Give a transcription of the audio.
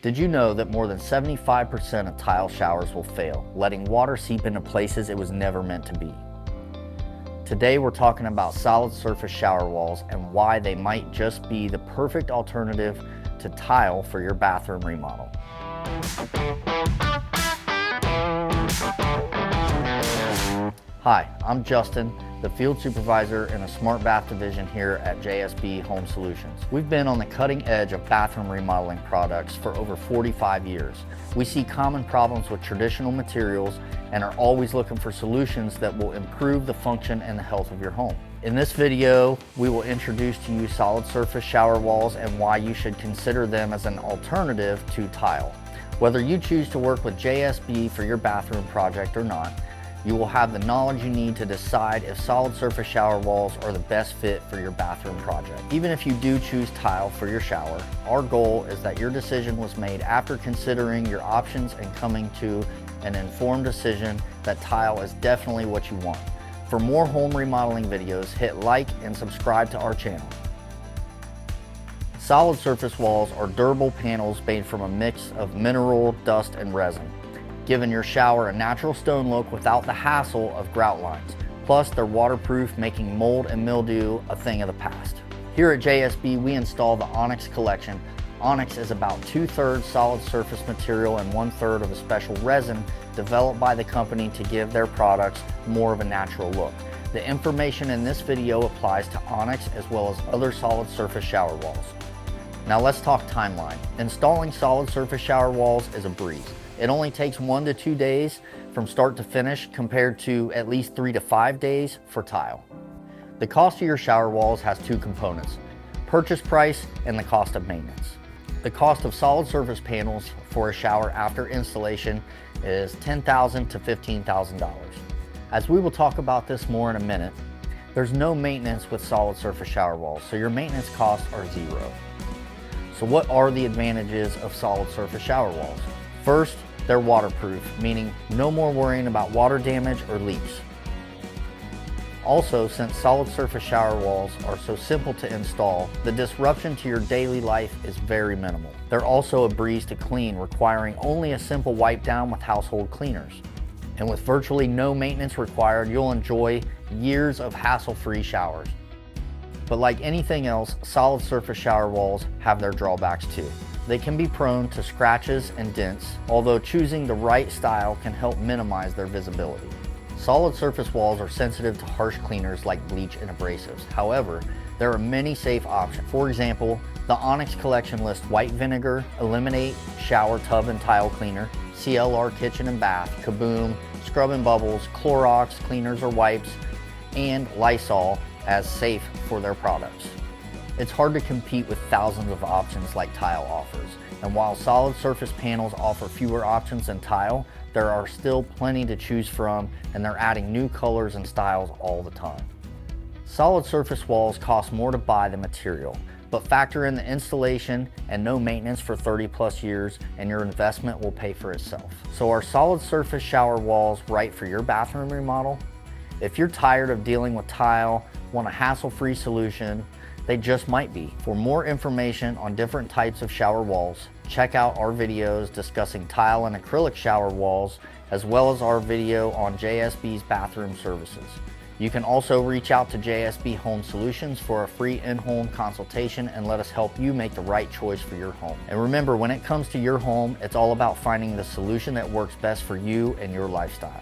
Did you know that more than 75% of tile showers will fail, letting water seep into places it was never meant to be? Today we're talking about solid surface shower walls and why they might just be the perfect alternative to tile for your bathroom remodel. Hi, I'm Justin, the field supervisor in the Smart Bath division here at JSB Home Solutions. We've been on the cutting edge of bathroom remodeling products for over 45 years. We see common problems with traditional materials and are always looking for solutions that will improve the function and the health of your home. In this video, we will introduce to you solid surface shower walls and why you should consider them as an alternative to tile. Whether you choose to work with JSB for your bathroom project or not, you will have the knowledge you need to decide if solid surface shower walls are the best fit for your bathroom project. Even if you do choose tile for your shower, our goal is that your decision was made after considering your options and coming to an informed decision that tile is definitely what you want. For more home remodeling videos, hit like and subscribe to our channel. Solid surface walls are durable panels made from a mix of mineral, dust, and resin, giving your shower a natural stone look without the hassle of grout lines. Plus, they're waterproof, making mold and mildew a thing of the past. Here at JSB, we install the Onyx collection. Onyx is about 2/3 solid surface material and 1/3 of a special resin developed by the company to give their products more of a natural look. The information in this video applies to Onyx as well as other solid surface shower walls. Now let's talk timeline. Installing solid surface shower walls is a breeze. It only takes 1 to 2 days from start to finish compared to at least 3 to 5 days for tile. The cost of your shower walls has two components: purchase price and the cost of maintenance. The cost of solid surface panels for a shower after installation is $10,000 to $15,000. As we will talk about this more in a minute, there's no maintenance with solid surface shower walls, so your maintenance costs are zero. So what are the advantages of solid surface shower walls? First, they're waterproof, meaning no more worrying about water damage or leaks. Also, since solid surface shower walls are so simple to install, the disruption to your daily life is very minimal. They're also a breeze to clean, requiring only a simple wipe down with household cleaners. And with virtually no maintenance required, you'll enjoy years of hassle-free showers. But like anything else, solid surface shower walls have their drawbacks too. They can be prone to scratches and dents, although choosing the right style can help minimize their visibility. Solid surface walls are sensitive to harsh cleaners like bleach and abrasives. However, there are many safe options. For example, the Onyx collection lists white vinegar, Eliminate shower tub and tile cleaner, CLR kitchen and bath, Kaboom, scrub and bubbles, Clorox cleaners or wipes, and Lysol as safe for their products. It's hard to compete with thousands of options like tile offers. And while solid surface panels offer fewer options than tile, there are still plenty to choose from, and they're adding new colors and styles all the time. Solid surface walls cost more to buy than material, but factor in the installation and no maintenance for 30+ years and your investment will pay for itself. So are solid surface shower walls right for your bathroom remodel? If you're tired of dealing with tile, want a hassle-free solution, they just might be. For more information on different types of shower walls, check out our videos discussing tile and acrylic shower walls, as well as our video on JSB's bathroom services. You can also reach out to JSB Home Solutions for a free in-home consultation and let us help you make the right choice for your home. And remember, when it comes to your home, it's all about finding the solution that works best for you and your lifestyle.